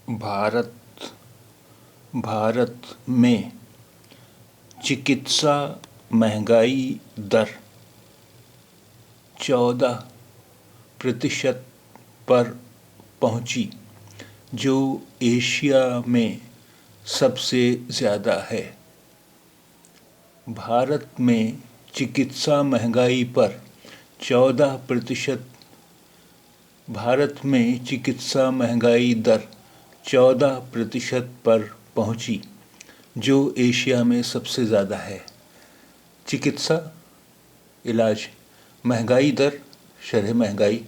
भारत भारत में चिकित्सा महंगाई दर 14% पर पहुंची, जो एशिया में सबसे ज़्यादा है। भारत में चिकित्सा महंगाई पर 14% भारत में चिकित्सा महंगाई दर 14% पर पहुंची, जो एशिया में सबसे ज़्यादा है। चिकित्सा इलाज महंगाई दर शरह महंगाई,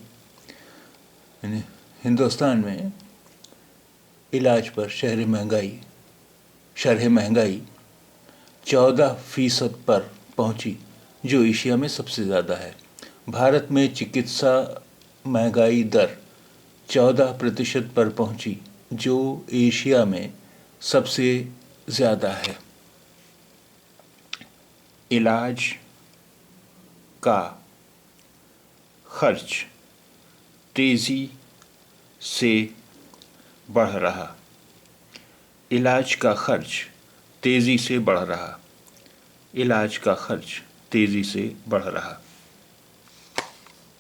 यानी हिंदुस्तान में इलाज पर शरह महंगाई 14% पर पहुंची, जो एशिया में सबसे ज़्यादा है। भारत में चिकित्सा महंगाई दर 14% पर पहुंची, जो एशिया में सबसे ज़्यादा है। इलाज का खर्च तेज़ी से बढ़ रहा। इलाज का खर्च तेज़ी से बढ़ रहा। इलाज का खर्च तेज़ी से बढ़ रहा।